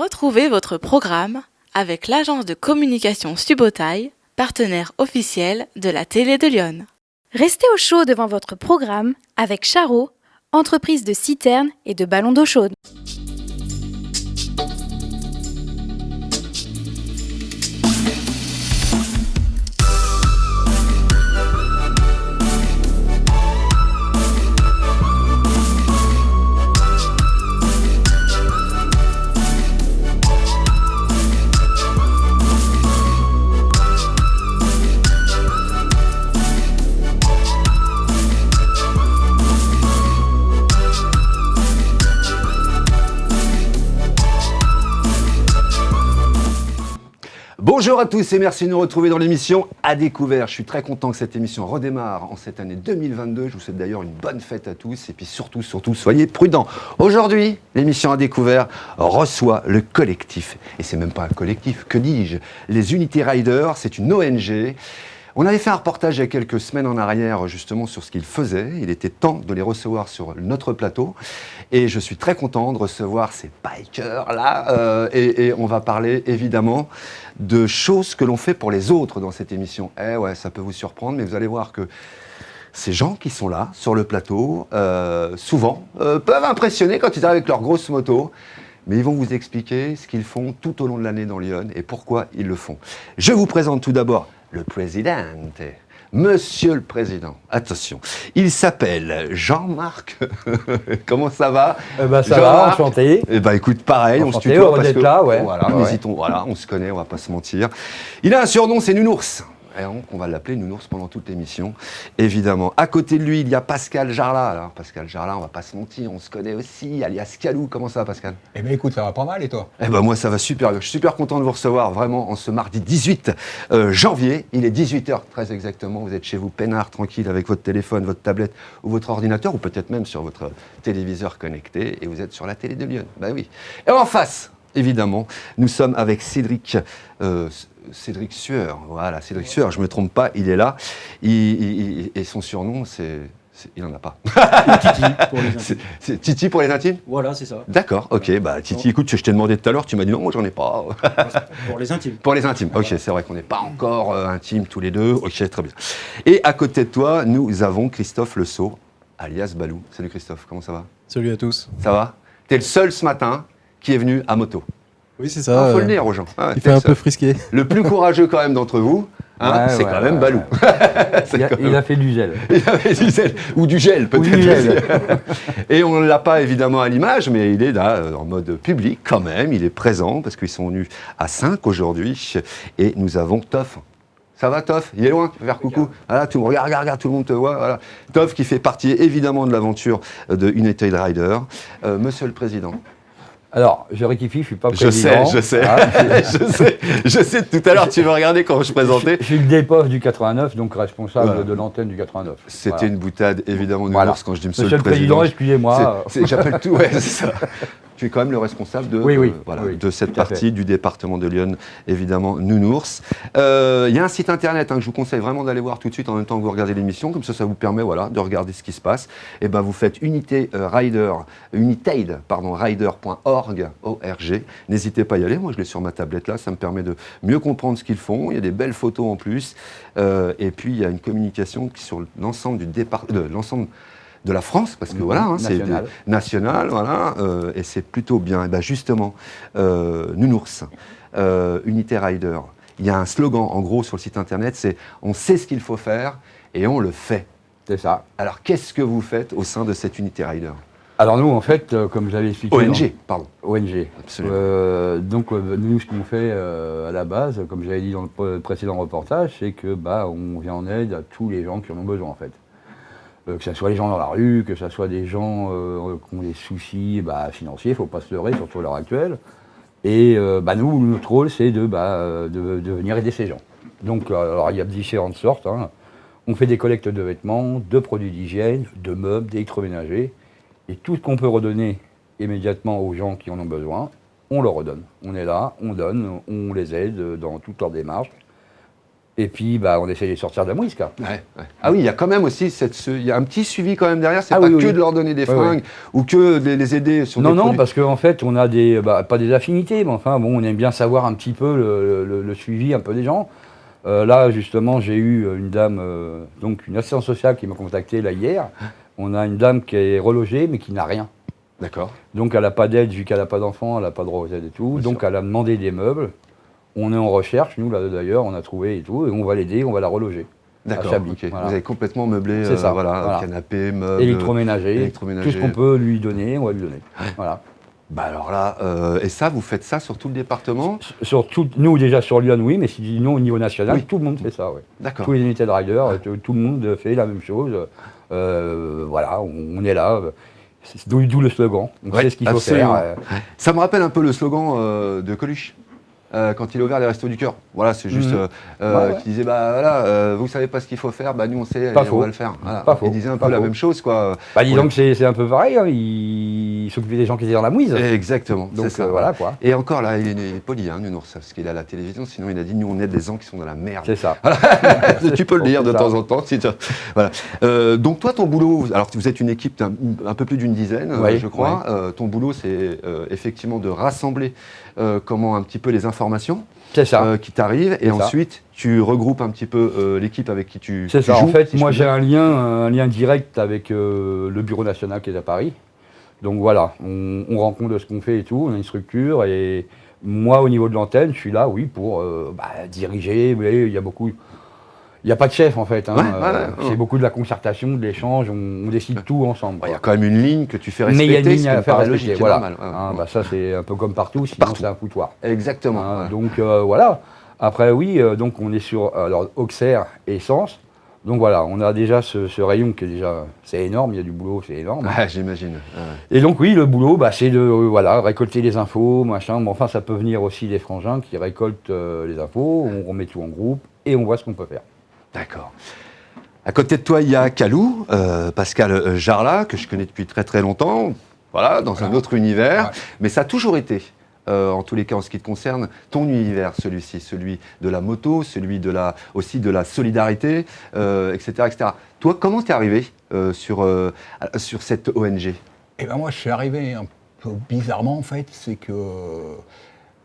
Retrouvez votre programme avec l'agence de communication Subotaï, partenaire officiel de la télé de Lyon. Restez au chaud devant votre programme avec Charo, entreprise de citernes et de ballons d'eau chaude. Bonjour à tous et merci de nous retrouver dans l'émission À Découvert. Je suis très content que cette émission redémarre en cette année 2022. Je vous souhaite d'ailleurs une bonne fête à tous et puis surtout, soyez prudents. Aujourd'hui, l'émission À Découvert reçoit le collectif. Et c'est même pas un collectif, que dis-je? Les Unity Riders, c'est une ONG. On avait fait un reportage il y a quelques semaines en arrière justement sur ce qu'ils faisaient. Il était temps de les recevoir sur notre plateau. Et je suis très content de recevoir ces bikers là. Et on va parler évidemment de choses que l'on fait pour les autres dans cette émission. Eh ouais, ça peut vous surprendre, mais vous allez voir que ces gens qui sont là sur le plateau, souvent, peuvent impressionner quand ils arrivent avec leur grosse moto. Mais ils vont vous expliquer ce qu'ils font tout au long de l'année dans Lyon et pourquoi ils le font. Je vous présente tout d'abord le président. Monsieur le Président, attention, il s'appelle Jean-Marc. Comment ça va? Ça va, enchanté. Écoute, pareil, enchanté, on se tutoie parce que là, ouais. Voilà, ouais. n'hésitons, voilà, on se connaît, on va pas se mentir. Il a un surnom, c'est Nounours. Et donc, on va l'appeler Nounours pendant toute l'émission, évidemment. À côté de lui, il y a Pascal Jarlat. Alors, Pascal Jarlat, on va pas se mentir, on se connaît aussi, alias Calou. Comment ça va, Pascal? Eh bien, écoute, ça va pas mal, et toi? Eh ben moi, ça va super bien. Je suis super content de vous recevoir, vraiment, en ce mardi 18 janvier. Il est 18h, très exactement. Vous êtes chez vous, peinard, tranquille, avec votre téléphone, votre tablette ou votre ordinateur, ou peut-être même sur votre téléviseur connecté, et vous êtes sur la télé de Lyon. Ben oui. Et en face, évidemment, nous sommes avec Cédric Sueur, voilà, Cédric Sueur, je ne me trompe pas, il est là, et son surnom, il n'en a pas. Titi pour les intimes. C'est Titi pour les intimes? Voilà, c'est ça. D'accord, ok, bah Titi, écoute, je t'ai demandé tout à l'heure, tu m'as dit non, moi j'en ai pas. Pour les intimes. Pour les intimes, ok, c'est vrai qu'on n'est pas encore intimes tous les deux, ok, très bien. Et à côté de toi, nous avons Christophe Le Sceau, alias Balou. Salut Christophe, comment ça va? Salut à tous. Ça va? T'es le seul ce matin qui est venu à moto. Oui, c'est ça. Faut le dire aux gens. Il fait un peu frisqué. Le plus courageux quand même d'entre vous, c'est quand même Balou. Il a fait du gel. Il a fait du gel. Ou du gel, peut-être. Ou du gel. Et on ne l'a pas évidemment à l'image, mais il est là en mode public quand même. Il est présent parce qu'ils sont venus à 5 aujourd'hui. Et nous avons Toff. Ça va, Toff? Il est loin, tu peux faire coucou. Voilà, regarde, tout le monde te voit. Voilà. Toff qui fait partie évidemment de l'aventure de United Rider. Monsieur le Président. Alors, je rectifie, je ne suis pas président. Je sais. Je sais, tout à l'heure, tu me regardais quand je présentais. Je suis le DEPOF du 89, donc responsable de l'antenne du 89. C'était une boutade, évidemment, Nounours, quand je dis Monsieur le Président. Excusez-moi. J'appelle tout, ouais, c'est ça. Tu es quand même le responsable de, de cette partie du département de Lyon, évidemment, Nounours. Il y a un site internet que je vous conseille vraiment d'aller voir tout de suite en même temps que vous regardez l'émission, comme ça vous permet de regarder ce qui se passe. Et ben vous faites Rider.org. N'hésitez pas à y aller, moi je l'ai sur ma tablette là, ça me permet de mieux comprendre ce qu'ils font. Il y a des belles photos en plus. Et puis il y a une communication qui sur l'ensemble du l'ensemble de la France, parce que c'est national, voilà, et c'est plutôt bien. Et ben justement, Nounours, Unity Rider, il y a un slogan en gros sur le site internet, c'est « On sait ce qu'il faut faire et on le fait ». C'est ça. Alors qu'est-ce que vous faites au sein de cette Unity Rider? Alors nous, en fait, comme j'avais expliqué... ONG. Absolument. Donc nous, ce qu'on fait à la base, comme j'avais dit dans le précédent reportage, c'est que on vient en aide à tous les gens qui en ont besoin, en fait. Que ce soit les gens dans la rue, que ce soit des gens qui ont des soucis financiers, il ne faut pas se leurrer, surtout à l'heure actuelle. Et nous, notre rôle, c'est de venir aider ces gens. Donc, alors, il y a différentes sortes. On fait des collectes de vêtements, de produits d'hygiène, de meubles, d'électroménagers. Et tout ce qu'on peut redonner immédiatement aux gens qui en ont besoin, on leur redonne. On est là, on donne, on les aide dans toute leur démarche. Et puis, bah, on essaie de les sortir de la mouise, quoi. Ouais. Ah oui, il y a quand même aussi il y a un petit suivi quand même derrière. C'est Ah pas oui, que oui. de leur donner des Oui, fringues ou que de les aider sur Non, des non, produits. parce qu'en fait, on a des, pas des affinités, mais enfin, bon, on aime bien savoir un petit peu le suivi un peu des gens. Là, justement, j'ai eu une dame, donc une assistante sociale qui m'a contacté là hier. On a une dame qui est relogée, mais qui n'a rien. D'accord. Donc, elle n'a pas d'aide, vu qu'elle n'a pas d'enfant, elle n'a pas droit aux aides et tout. Bien Donc, sûr. elle a demandé des meubles. On est en recherche, nous, là, d'ailleurs, on a trouvé et tout, et on va l'aider, on va la reloger. D'accord. Chablis, Ok. voilà. Vous avez complètement meublé, C'est ça, voilà, voilà. canapé, meubles, Électroménager, tout ce qu'on peut lui donner, on va lui donner. Voilà. Bah alors là, et ça, vous faites ça sur tout le département? Nous, déjà sur Lyon, oui, mais sinon, au niveau national, Oui. tout le monde fait ça, ouais. D'accord. Tous les unités de riders, tout le monde fait la même chose. Voilà, on est là. D'où le slogan. On Ouais, sait ce qu'il faut absolument. faire. Ça me rappelle un peu le slogan de Coluche. Quand il a ouvert les Restos du Cœur. Voilà, c'est juste Ouais. qui disait, bah voilà, vous savez pas ce qu'il faut faire, bah nous on sait, Pas et on faux. va le faire. Voilà. Pas faux. Il disait un Pas peu la faux. même chose, quoi. Bah, disons Ouais. que c'est un peu pareil, hein. Il s'occupait des gens qui étaient dans la mouise. Exactement, Donc c'est ça. voilà quoi. Et encore là, il est poli, hein, Nounours, parce qu'il est à la télévision, sinon il a dit, nous on aide des gens qui sont dans la merde. C'est ça. Tu peux le dire de C'est ça. temps en temps. Si tu... Voilà. Donc toi, ton boulot, alors vous êtes une équipe d'un peu plus d'une dizaine, Oui, je crois. Ton boulot, c'est effectivement de rassembler comment un petit peu les informations C'est ça. qui t'arrivent, et C'est ça. ensuite tu regroupes un petit peu l'équipe avec qui tu C'est ça. joues. En fait, si je moi peux j'ai dire. un lien direct avec le bureau national qui est à Paris. Donc voilà, on rend compte de ce qu'on fait et tout, on a une structure, et moi au niveau de l'antenne, je suis là, oui, pour diriger, mais il y a beaucoup... Il n'y a pas de chef en fait, hein. Ouais. C'est beaucoup de la concertation, de l'échange, on décide tout ensemble. Il y a quoi. quand même une ligne que tu fais Mais respecter. il y a une ligne ce qui à me faire paraît respecter, logique et voilà. normal. Hein, bah, ça c'est un peu comme partout, sinon Partout. c'est un foutoir. Exactement. Hein, ouais. donc voilà. Après oui, donc on est sur alors Auxerre et Sens. Donc voilà, on a déjà ce rayon qui est déjà, c'est énorme, il y a du boulot, c'est énorme. Ouais, j'imagine. Et donc oui, le boulot, c'est de voilà, récolter les infos, machin. Mais enfin, ça peut venir aussi des frangins qui récoltent les infos, on remet tout en groupe et on voit ce qu'on peut faire. D'accord. À côté de toi, il y a Calou, Pascal Jarlat, que je connais depuis très très longtemps, voilà, dans un autre univers, mais ça a toujours été, en tous les cas en ce qui te concerne, ton univers, celui-ci, celui de la moto, celui aussi de la solidarité, etc., etc. Toi, comment t'es arrivé sur cette ONG? Eh ben moi, je suis arrivé un peu bizarrement, en fait, c'est que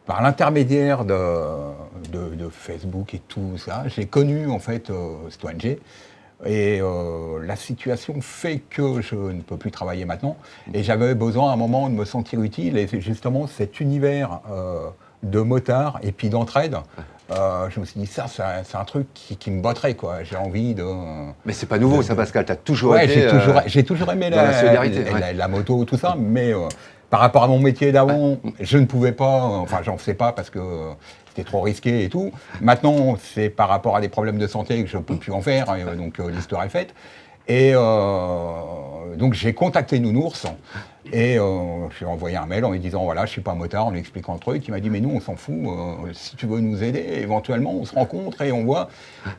par l'intermédiaire de Facebook et tout ça, j'ai connu, en fait, cette ONG. Et la situation fait que je ne peux plus travailler maintenant. Et j'avais besoin à un moment de me sentir utile. Et c'est justement cet univers de motard et puis d'entraide, je me suis dit, ça, c'est un truc qui me botterait, quoi. J'ai envie de... Mais c'est pas nouveau, ça, Pascal, t'as toujours Ouais, été... j'ai toujours aimé dans la solidarité, la moto, tout ça, mais par rapport à mon métier d'avant, je ne pouvais pas, enfin, j'en faisais pas parce que c'était trop risqué et tout. Maintenant, c'est par rapport à des problèmes de santé que je ne peux plus en faire, donc l'histoire est faite. Et donc j'ai contacté Nounours et je lui ai envoyé un mail en lui disant voilà, je suis pas motard, en lui expliquant le truc. Il m'a dit mais nous on s'en fout, si tu veux nous aider, éventuellement on se rencontre et on voit.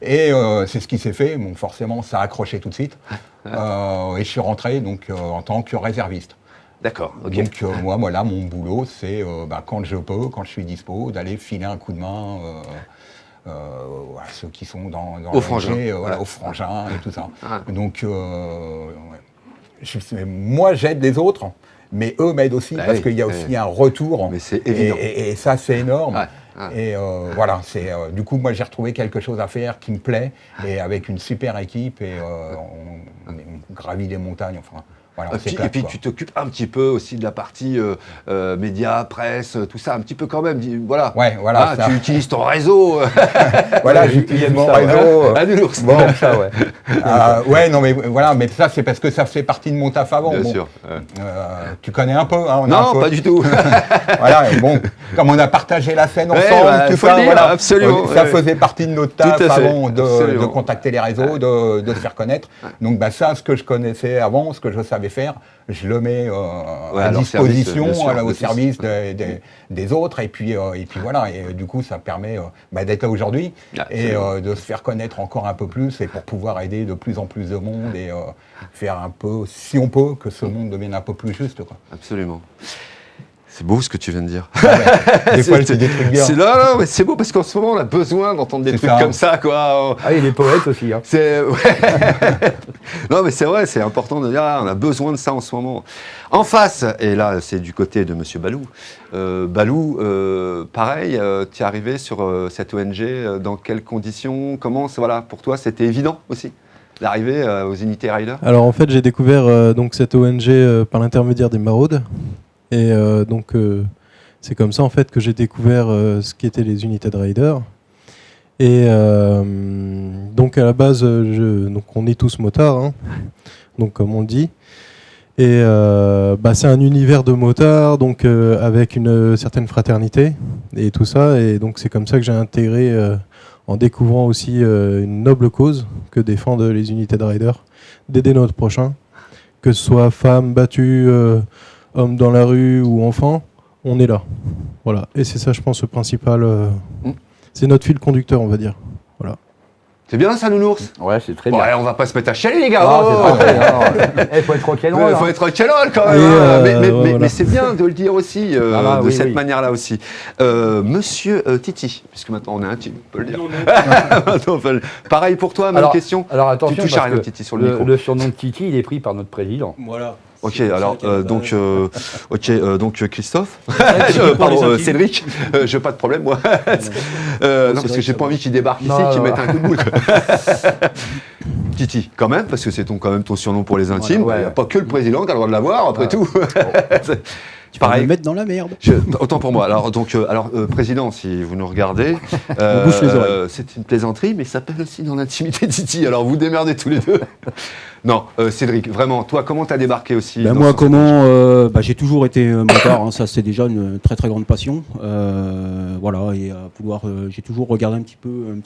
Et c'est ce qui s'est fait. Bon, forcément ça a accroché tout de suite et je suis rentré donc en tant que réserviste. D'accord, ok. Donc moi voilà, mon boulot c'est quand je peux, quand je suis dispo, d'aller filer un coup de main. Voilà, ceux qui sont dans aux frangins, aux frangins et tout ça. Donc, moi, j'aide les autres, mais eux m'aident aussi parce qu'il y a aussi un retour. Mais c'est évident. Et ça, c'est énorme. Ouais. Et voilà, du coup, moi, j'ai retrouvé quelque chose à faire qui me plaît, et avec une super équipe, et on gravit les montagnes, enfin... Voilà, et puis tu t'occupes un petit peu aussi de la partie médias, presse, tout ça, un petit peu quand même. Voilà. Ouais, voilà. Tu utilises ton réseau. Voilà, j'utilise mon réseau. À Nounours. Bon, Ça, ouais. ouais, non, mais voilà, mais ça, c'est parce que ça fait partie de mon taf avant. Bien bon, sûr. tu connais un peu, hein, Non, pas du tout. Voilà, et bon, comme on a partagé la scène ensemble, tout faut ça, le dire, voilà, absolument. ça faisait partie de notre taf Tout à fait, avant de absolument. contacter les réseaux, de se faire connaître. Donc, ça, ce que je connaissais avant, ce que je savais faire, je le mets à leur disposition, service, bien sûr, au de service des autres, et puis voilà, et du coup, ça permet d'être là aujourd'hui et de se faire connaître encore un peu plus, et pour pouvoir aider de plus en plus de monde et faire un peu, si on peut, que ce monde devienne un peu plus juste, quoi. Absolument. C'est beau ce que tu viens de dire. Des fois, c'est des trucs bien. Non, mais c'est beau parce qu'en ce moment, on a besoin d'entendre des C'est trucs ça. comme ça, quoi. Ah, il est poète aussi. Hein. Non, mais c'est vrai, c'est important de dire, on a besoin de ça en ce moment. En face, et là, c'est du côté de Monsieur Balou. Balou, pareil, tu es arrivé sur cette ONG, dans quelles conditions, comment, voilà, pour toi, c'était évident aussi d'arriver aux unités Rider? Alors en fait, j'ai découvert donc cette ONG par l'intermédiaire des maraudes. Et c'est comme ça en fait que j'ai découvert ce qu'étaient les unités de Rider. Et donc à la base, donc on est tous motards, hein, donc comme on le dit. Et c'est un univers de motards, donc avec une certaine fraternité et tout ça. Et donc c'est comme ça que j'ai intégré, en découvrant aussi une noble cause que défendent les unités de Rider, d'aider notre prochain, que ce soit femmes battues, hommes dans la rue ou enfants, on est là. Voilà. Et c'est ça, je pense, le principal. C'est notre fil conducteur, on va dire. Voilà. C'est bien ça, Nounours? Ouais, c'est très bien. Ouais, on va pas se mettre à chialer, les gars. Ah, Oh c'est pas vrai. Il faut être rock'n'roll. Il faut hein. être rock'n'roll quand même. Et, Mais voilà. c'est bien de le dire aussi, Ah, de oui, cette oui. manière-là aussi. Monsieur Titi, puisque maintenant on est intime, on peut le dire. Maintenant, pareil pour toi, même question. Alors attention, Tu touches à parce rien, que Titi, sur le micro. le surnom de Titi, il est pris par notre président. Voilà. Ok, C'est alors ça qui est donc Christophe, pour pardon, les intimes. Cédric, j'ai pas de problème moi. Non, parce que j'ai pas envie qu'il débarque ici, Non, qu'il non. mette un coup de boule. quoi. Titi, quand même, parce que c'est quand même ton surnom pour les intimes. Voilà, Il ouais. n'y a pas que le président qui a le droit de l'avoir, après tout. Tu vas Pareil. me mettre dans la merde. Autant pour moi. Alors, président, si vous nous regardez, bouche les oreilles. c'est une plaisanterie, mais ça s'appelle aussi dans l'intimité Titi. Alors, vous démerdez tous les deux. Non, Cédric, vraiment, toi, comment t'as débarqué aussi Ben dans moi, ce- comment j'ai toujours été motard, hein, ça c'est déjà une très très grande passion. Voilà, et à vouloir, j'ai toujours regardé un petit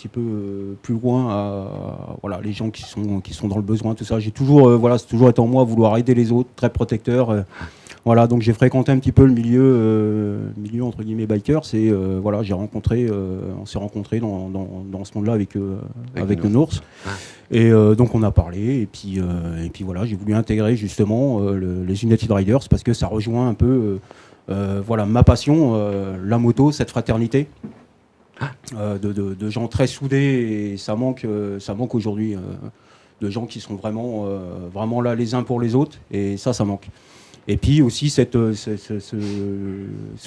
peu plus loin, voilà, les gens qui sont dans le besoin, tout ça. J'ai toujours, voilà, c'est toujours été en moi vouloir aider les autres, très protecteur. Voilà, donc j'ai fréquenté un petit peu le milieu entre guillemets biker. C'est voilà, j'ai rencontré, on s'est rencontrés dans ce monde-là avec Avec Nounours. Et donc on a parlé et puis voilà, j'ai voulu intégrer justement les United Riders parce que ça rejoint un peu voilà ma passion, la moto, cette fraternité de gens très soudés, et ça manque aujourd'hui de gens qui sont vraiment là les uns pour les autres, et ça manque. Et puis aussi ce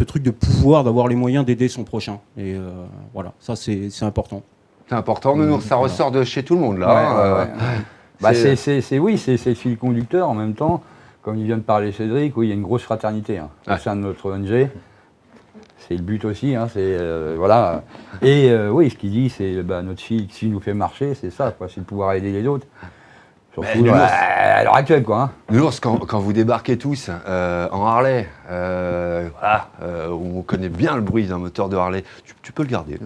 truc de pouvoir, d'avoir les moyens d'aider son prochain. Et voilà, ça c'est important. C'est important, Nounours, ça Voilà. ressort de chez tout le monde, là. Bah, C'est- c'est le fil conducteur en même temps. Comme il vient de parler Cédric, oui, il y a une grosse fraternité hein, au Ouais. sein de notre ONG. C'est le but aussi, hein, c'est voilà. Et oui, ce qu'il dit, c'est notre fille qui nous fait marcher, c'est ça, quoi, c'est de pouvoir aider les autres. Surtout Nounours. à l'heure actuelle, quoi. Hein. Nounours, quand vous débarquez tous en Harley, voilà, où on connaît bien le bruit d'un moteur de Harley, tu peux le garder.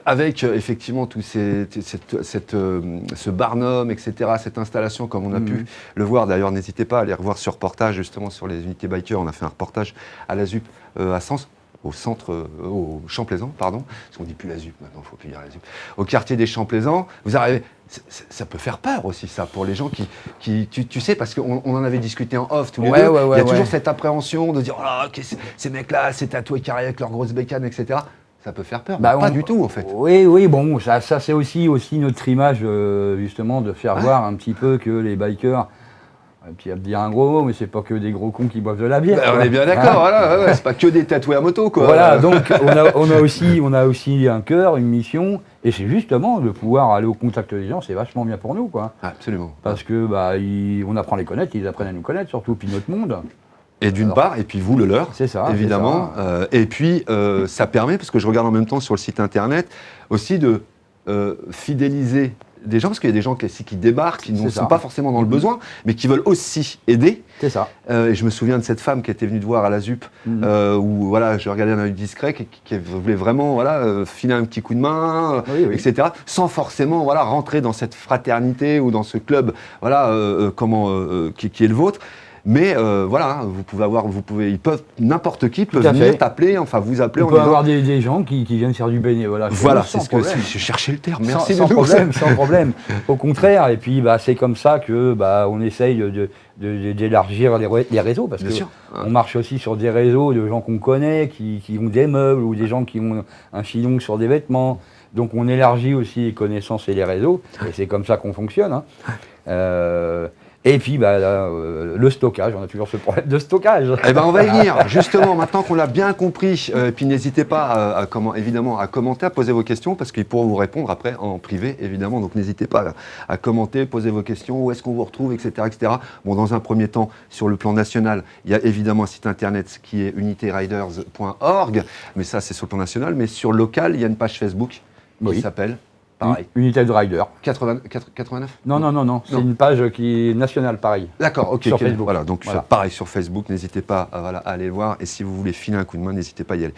Avec effectivement tout ce Barnum, etc., cette installation comme on a pu le voir. D'ailleurs, n'hésitez pas à aller revoir ce reportage justement sur les unités bikers. On a fait un reportage à la ZUP à Sens. Au centre, au Champ-Plaisant, pardon, parce qu'on dit plus la ZUP maintenant, il ne faut plus dire la ZUP. Au quartier des Champs-Plaisants, vous arrivez, ça peut faire peur aussi, ça, pour les gens qui tu sais, parce qu'on en avait discuté en off tous les deux, il y a toujours cette appréhension de dire, oh, ok, ces mecs-là, c'est tatoués carrés avec leurs grosses bécanes, etc. Ça peut faire peur, mais pas du tout, en fait. Oui, bon, ça c'est aussi notre image, justement, de faire voir un petit peu que les bikers. Et puis, à te dire un gros mot, mais c'est pas que des gros cons qui boivent de la bière. On est bien d'accord, voilà, c'est pas que des tatoués à moto, quoi. Voilà, donc on a aussi un cœur, une mission, et c'est justement de pouvoir aller au contact des gens, c'est vachement bien pour nous, quoi. Absolument. Parce que on apprend à les connaître, ils apprennent à nous connaître, surtout, puis notre monde. Et d'une part, et puis vous, le leur, C'est ça, évidemment. Et puis, ça permet, parce que je regarde en même temps sur le site internet, aussi de fidéliser des gens, parce qu'il y a des gens qui débarquent, qui ne C'est sont ça. pas forcément dans le besoin, mais qui veulent aussi aider. C'est ça. Et je me souviens de cette femme qui était venue te voir à la ZUP, où voilà, je regardais un œil discret, qui voulait vraiment voilà, filer un petit coup de main, Oui, oui. etc., sans forcément voilà, rentrer dans cette fraternité ou dans ce club voilà, qui est le vôtre. Mais voilà, ils peuvent, n'importe qui peut Tout à venir fait. t'appeler, enfin vous appeler On en peut disant. avoir des gens qui viennent faire du bénévolat. Voilà, sans c'est ce que problème. je cherchais le terme. Sans- Merci sans de nous- problème, sans problème. Au contraire, et puis c'est comme ça que on essaye d'élargir les réseaux, parce Bien que sûr. on marche aussi sur des réseaux de gens qu'on connaît, qui ont des meubles, ou des gens qui ont un filon sur des vêtements. Donc on élargit aussi les connaissances et les réseaux, et c'est comme ça qu'on fonctionne. Hein. Et puis le stockage, on a toujours ce problème de stockage. Eh ben on va y venir, justement, maintenant qu'on l'a bien compris. Puis n'hésitez pas évidemment à commenter, à poser vos questions, parce qu'ils pourront vous répondre après en privé, évidemment. Donc n'hésitez pas à commenter, poser vos questions, où est-ce qu'on vous retrouve, etc., etc. Bon, dans un premier temps, sur le plan national, il y a évidemment un site internet qui est unityriders.org, mais ça c'est sur le plan national. Mais sur le local, il y a une page Facebook qui Oui. s'appelle, pareil, United Rider. 89. Non, c'est Non. une page qui est nationale, pareil. D'accord, ok. Sur Facebook. Voilà, donc Voilà. pareil sur Facebook, n'hésitez pas à aller le voir. Et si vous voulez filer un coup de main, n'hésitez pas à y aller.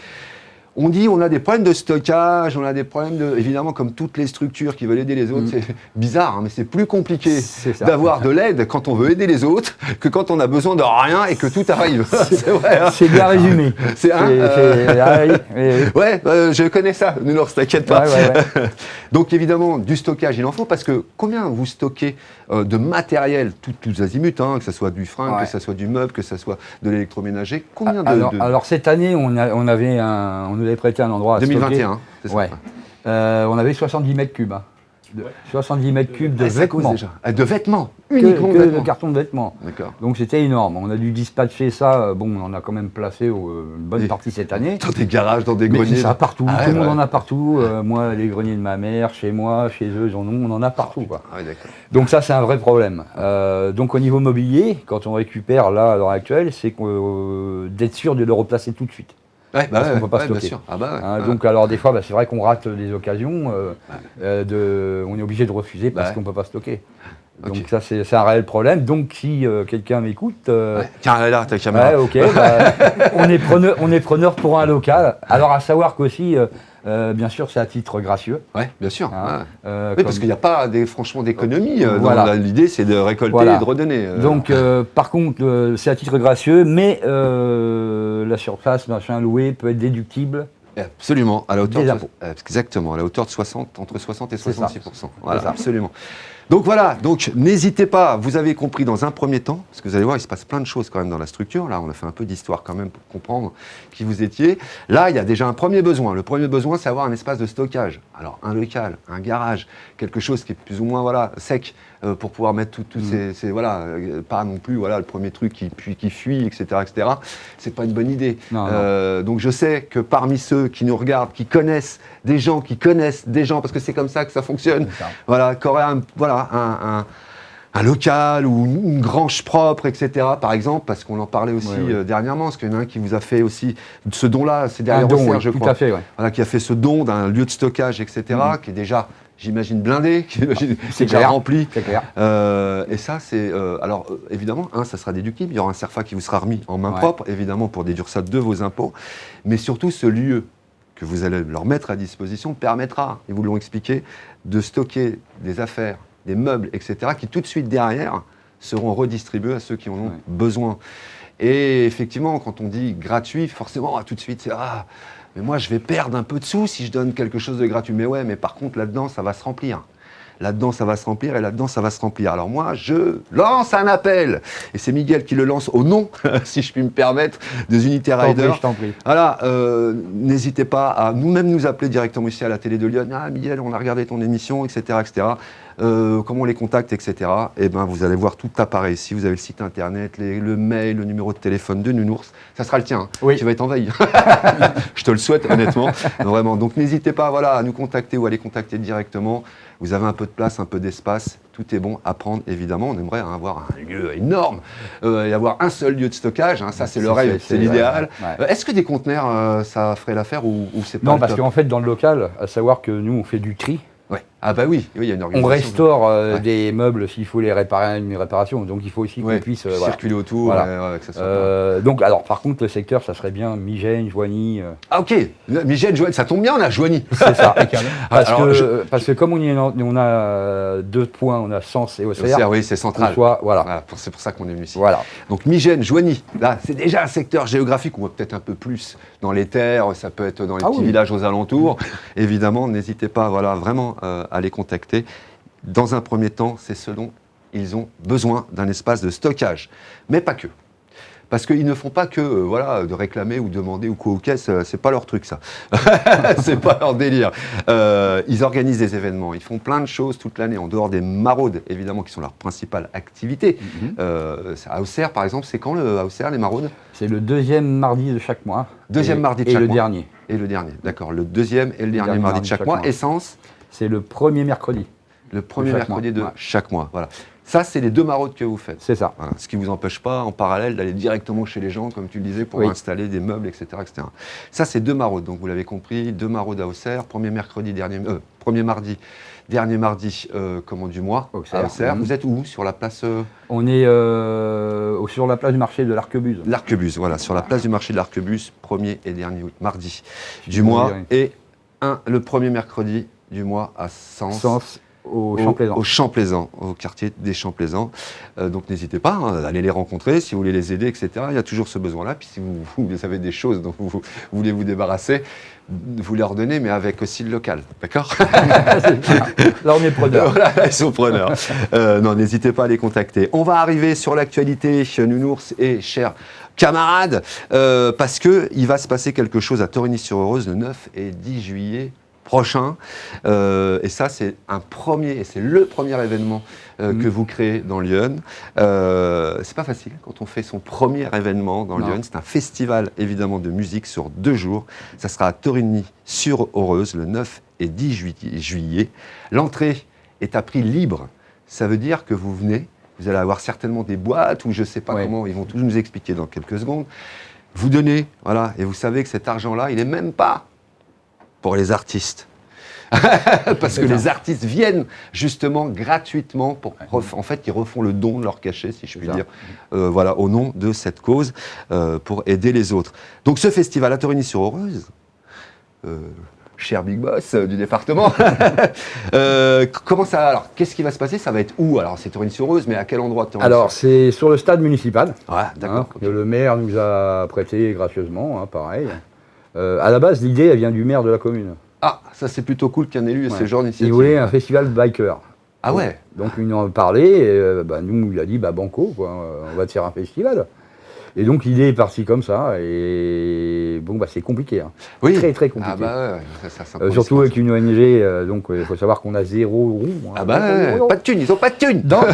On dit on a des problèmes de stockage, on a des problèmes de. Évidemment, comme toutes les structures qui veulent aider les autres, c'est bizarre, hein, mais c'est plus compliqué C'est ça. d'avoir de l'aide quand on veut aider les autres que quand on a besoin de rien et que tout arrive. C'est vrai. Hein. C'est bien résumé. C'est un. Ah oui, oui, oui. Ouais, je connais ça, Nounours, t'inquiète pas. Ouais. Donc évidemment, du stockage, il en faut, parce que combien vous stockez de matériel, tous azimuts, hein, que ce soit du fringue, Ouais. que ce soit du meuble, que ce soit de l'électroménager, combien Alors cette année, on nous avait prêté un endroit à 2021, hein, c'est stocker. ça. Ouais. On avait 70 mètres cubes. 70 mètres cubes de Ça cause vêtements. déjà. Ah, de vêtements, Que uniquement de de vêtements. cartons de vêtements. D'accord. Donc c'était énorme. On a dû dispatcher ça. Bon, on en a quand même placé une bonne Et- partie cette année. Dans des garages, dans des Mais greniers. c'est ça partout. Ah ouais, Tout le monde ouais. en a partout. Moi, les greniers de ma mère, chez moi, chez eux, on en a partout. Quoi. Ah ouais, d'accord. Donc ça, c'est un vrai problème. Donc au niveau mobilier, quand on récupère là à l'heure actuelle, c'est d'être sûr de le replacer tout de suite. Ouais, Parce qu'on peut pas bien stocker. sûr. Ah bah ouais. Hein, Ouais. donc alors des fois, c'est vrai qu'on rate des occasions. On est obligé de refuser parce Ouais. qu'on ne peut pas stocker. Ok. Donc ça, c'est un réel problème. Donc si quelqu'un m'écoute, Ouais. Tiens, là, ta caméra. ouais, ok, on est preneur pour un local. Alors à savoir qu'aussi, bien sûr, c'est à titre gracieux. Ouais, bien sûr. Hein. Ouais. euh, Oui, comme- parce qu'il n'y a pas franchement d'économie. Voilà. L'idée, c'est de récolter Voilà. et de redonner. Donc, par contre, c'est à titre gracieux, mais la surface, machin, loué peut être déductible. Absolument, à la hauteur Des de impôts. exactement, à la hauteur de 60, entre 60 et C'est ça. 66%. Voilà, C'est ça. absolument. Donc voilà, donc n'hésitez pas, vous avez compris dans un premier temps, parce que vous allez voir, il se passe plein de choses quand même dans la structure. Là, on a fait un peu d'histoire quand même pour comprendre qui vous étiez. Là, il y a déjà un premier besoin. Le premier besoin, c'est avoir un espace de stockage. Alors, un local, un garage, quelque chose qui est plus ou moins sec pour pouvoir mettre tous ces pas non plus le premier truc qui fuit, etc., etc. C'est pas une bonne idée. Non. Donc je sais que parmi ceux qui nous regardent, qui connaissent des gens, parce que c'est comme ça que ça fonctionne, C'est ça. voilà, qui auraient un local ou une grange propre, etc., par exemple, parce qu'on en parlait aussi Oui. dernièrement, parce qu'il y en a un qui vous a fait aussi ce don-là, c'est Un derrière don, Auxerre, oui, je tout crois. à fait, ouais. Voilà, qui a fait ce don d'un lieu de stockage, etc., qui est déjà, j'imagine, blindé, qui est C'est déjà clair. rempli. C'est clair. Et ça, c'est... évidemment, ça sera déductible. Il y aura un CERFA qui vous sera remis en main Ouais. propre, évidemment, pour déduire ça de vos impôts. Mais surtout, ce lieu que vous allez leur mettre à disposition permettra, ils vous l'ont expliqué, de stocker des affaires, des meubles, etc., qui tout de suite derrière seront redistribués à ceux qui en ont besoin. Et effectivement, quand on dit gratuit, forcément, tout de suite, c'est « Ah, mais moi, je vais perdre un peu de sous si je donne quelque chose de gratuit. » Mais ouais, mais par contre, là-dedans, ça va se remplir. Là-dedans, ça va se remplir et là-dedans, ça va se remplir. Alors moi, je lance un appel. Et c'est Miguel qui le lance au nom, si je puis me permettre, des Unity Riders. Je t'en prie. Voilà, n'hésitez pas à nous appeler directement ici à la télé de Lyon. Ah, Miguel, on a regardé ton émission, etc., etc. Comment on les contacte, etc. Et ben, vous allez voir tout apparaît ici. Vous avez le site internet, le mail, le numéro de téléphone de Nounours. Ça sera le tien. Hein. Oui. Tu vas être envahi. Je te le souhaite, honnêtement. Vraiment. Donc, n'hésitez pas, à nous contacter ou à les contacter directement. Vous avez un peu de place, un peu d'espace. Tout est bon à prendre, évidemment. On aimerait avoir un lieu énorme et avoir un seul lieu de stockage. Hein. Ça, c'est le rêve, c'est l'idéal. Ouais. Est-ce que des conteneurs, ça ferait l'affaire ou c'est pas Non, le parce top qu'en fait, dans le local, à savoir que nous, on fait du tri. Ouais. Ah bah oui, il y a une On organisation. restaure Ouais. des meubles s'il faut les réparer, une réparation. Donc il faut aussi qu'on Ouais, puisse voilà. circuler autour, Voilà. que ça soit Donc alors par contre le secteur, ça serait bien Migène, Joigny. Ah ok, Migène, Joigny, ça tombe bien, on a Joigny. C'est ça. Parce, Alors, parce que comme on a 2 points, on a Sens et Auxerre. Auxerre, oui, c'est central. Voilà. Voilà, c'est pour ça qu'on est venu ici. Voilà. Donc Migène, Joigny, là, c'est déjà un secteur géographique où on va peut-être un peu plus dans les terres, ça peut être dans les petits villages aux alentours. Évidemment, n'hésitez pas, voilà, vraiment à les contacter. Dans un premier temps, c'est ce dont ils ont besoin d'un espace de stockage, mais pas que. Parce qu'ils ne font pas que voilà, de réclamer ou demander ou quoi aux caisses, c'est pas leur truc ça. C'est pas leur délire. Ils organisent des événements, ils font plein de choses toute l'année, en dehors des maraudes, évidemment, qui sont leur principale activité. À Auxerre, par exemple, c'est quand à Auxerre, les maraudes? C'est le 2e mardi de chaque mois. Deuxième mardi de chaque mois. Et le dernier. Et le dernier, d'accord. Le deuxième et le dernier mardi de chaque mois. Essence? C'est le 1er mercredi. Le premier mercredi de ouais. chaque mois. Voilà. Ça, c'est les 2 maraudes que vous faites. C'est ça. Voilà. Ce qui ne vous empêche pas, en parallèle, d'aller directement chez les gens, comme tu le disais, pour installer des meubles, etc., etc. Ça, c'est 2 maraudes. Donc, vous l'avez compris, 2 maraudes à Auxerre, premier mardi, dernier mardi du mois, Auxerre. à Auxerre. Vous êtes où? Sur la place On est sur la place du marché de l'Arquebuse. L'Arquebuse, voilà. Sur la place du marché de l'Arquebuse, premier et dernier mardi du mois. Et le premier mercredi du mois à Sens. Au Champ-Plaisant. Au Champ-Plaisant, au quartier des Champs-Plaisants. Donc n'hésitez pas à aller les rencontrer, si vous voulez les aider, etc. Il y a toujours ce besoin-là. Puis si vous avez des choses dont vous voulez vous débarrasser, vous les redonnez, mais avec aussi le local. D'accord? Là, on est preneurs. Voilà, ils sont preneurs. Non, n'hésitez pas à les contacter. On va arriver sur l'actualité, Nounours et chers camarades, parce qu'il va se passer quelque chose à Torigny-sur-Eure le 9 et 10 juillet prochain. Et ça, c'est le premier événement que vous créez dans Lyon. C'est pas facile quand on fait son premier événement dans Lyon. C'est un festival, évidemment, de musique sur 2 jours. Ça sera à Torigny-sur-Eure le 9 et 10 juillet. L'entrée est à prix libre. Ça veut dire que vous venez, vous allez avoir certainement des boîtes ou je sais pas comment, ils vont tout nous expliquer dans quelques secondes. Vous donnez, voilà, et vous savez que cet argent-là, il n'est même pas pour les artistes. Parce que les artistes viennent justement gratuitement pour en fait ils refont le don de leur cachet, si je puis dire, voilà, au nom de cette cause, pour aider les autres. Donc ce festival à Torigny-sur-Eure, cher Big Boss du département, comment ça, alors qu'est-ce qui va se passer? Ça va être où? Alors c'est Torigny-sur-Eure, mais à quel endroit de Torigny-sur-Eure? Alors c'est sur le stade municipal. Ouais, d'accord. Que le maire nous a prêté gracieusement, pareil. À la base, l'idée, elle vient du maire de la commune. Ah, ça c'est plutôt cool qu'un élu ait ce genre d'initiative. Il voulait un festival biker. Ah ouais. Donc il nous en a parlé, et, nous il a dit banco, quoi, on va te faire un festival. Et donc l'idée est partie comme ça, et bon c'est compliqué, hein. Oui. Très très compliqué. Ah bah ouais, ça surtout avec une ONG, donc il faut savoir qu'on a 0 roux. Ah bah ouais, pas de thunes, ils ont pas de thunes. Donc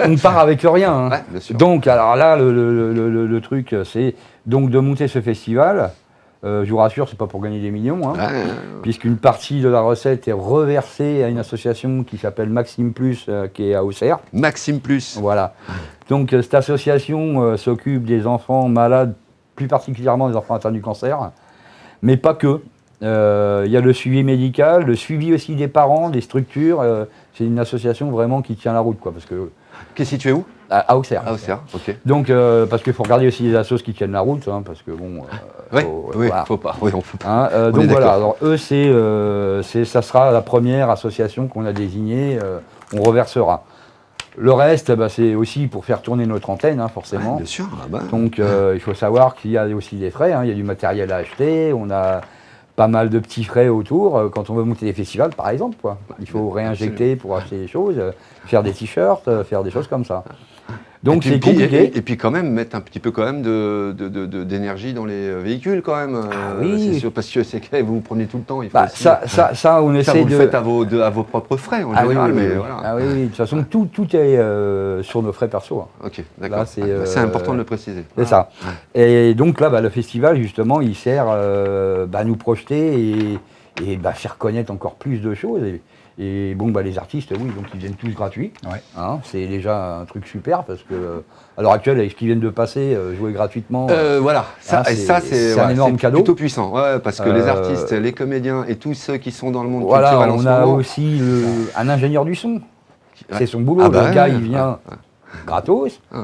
on part avec rien. Hein. Ouais, bien sûr. Donc alors là le truc c'est donc de monter ce festival. Je vous rassure, c'est pas pour gagner des millions, hein, puisqu'une partie de la recette est reversée à une association qui s'appelle Maxime Plus, qui est à Auxerre. Maxime Plus. Voilà. Donc cette association s'occupe des enfants malades, plus particulièrement des enfants atteints du cancer, mais pas que. Il y a le suivi médical, le suivi aussi des parents, des structures. C'est une association vraiment qui tient la route, quoi, parce que. Qui est situé où? À Auxerre. À Auxerre, ok. Donc, parce qu'il faut regarder aussi les assos qui tiennent la route, hein, parce que bon. Voilà. Faut pas. Oui, on peut pas. Hein, donc voilà. Alors eux, ça sera la première association qu'on a désignée. On reversera. Le reste, c'est aussi pour faire tourner notre antenne, hein, forcément. Ouais, bien sûr. Donc, il faut savoir qu'il y a aussi des frais. Hein, il y a du matériel à acheter. On a pas mal de petits frais autour. Quand on veut monter des festivals, par exemple, quoi. Il faut réinjecter pour acheter des choses, faire des t-shirts, faire des choses comme ça. Donc c'est compliqué. Et puis quand même mettre un petit peu quand même d'énergie dans les véhicules quand même. Oui. C'est sûr, parce que c'est que vous prenez tout le temps. Il faut aussi, ça, on essaie vous le faites à vos propres frais en général. Oui, mais oui. voilà. Ah oui, oui. De toute façon, tout est sur nos frais perso. Hein. Ok, d'accord. C'est important de le préciser. C'est ça. Et donc là, le festival, justement, il sert à nous projeter et faire connaître encore plus de choses. Et bon, les artistes, oui, donc ils viennent tous gratuits. Ouais. Hein, c'est déjà un truc super parce que à l'heure actuelle, avec ce qu'ils viennent de passer, jouer gratuitement. Voilà, ça, hein, et ça c'est un énorme c'est cadeau. plutôt puissant, ouais, parce que les artistes, les comédiens et tous ceux qui sont dans le monde Voilà, culturel en on ce a moment, aussi un ingénieur du son. Ouais. C'est son boulot. Ah bah le gars, ouais, il vient gratos. Ouais.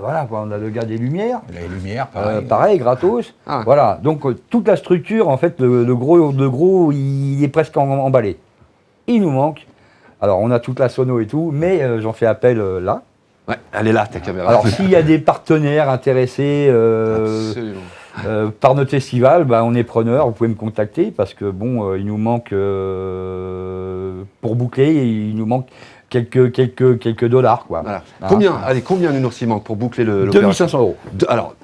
Voilà, quoi, on a le gars des lumières. Les lumières, Pareil, gratos. Ah. Voilà, donc toute la structure, en fait, le gros, il est presque emballé. Il nous manque. Alors, on a toute la sono et tout, mais j'en fais appel là. Ouais, elle est là, ta caméra. Alors, s'il y a des partenaires intéressés Absolument. par notre festival, on est preneur, vous pouvez me contacter parce que bon, il nous manque, pour boucler, il nous manque quelques dollars, quoi. Voilà. Hein. Combien nous il manque pour boucler l'opération? 2500 €. Alors,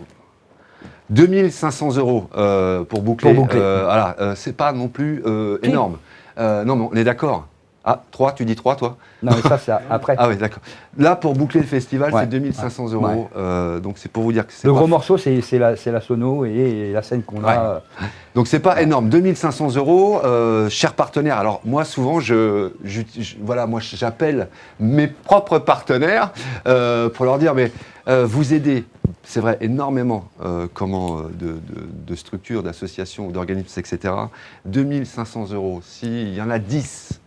2500 € pour boucler. Pour boucler. Voilà, c'est pas non plus énorme. Non, mais on est d'accord. Ah, 3, tu dis 3, toi? Non, mais ça, c'est après. Ah oui, d'accord. Là, pour boucler le festival, Ouais. c'est 2500 €. Ouais. Donc, c'est pour vous dire que c'est Le pas... gros morceau, c'est la sono et la scène qu'on a. Donc, c'est pas énorme. 2500 €, chers partenaires. Alors, moi, souvent, voilà, moi, j'appelle mes propres partenaires pour leur dire, mais vous aidez, c'est vrai, énormément de structures, d'associations, d'organismes, etc. 2500 €. S'il y en a 10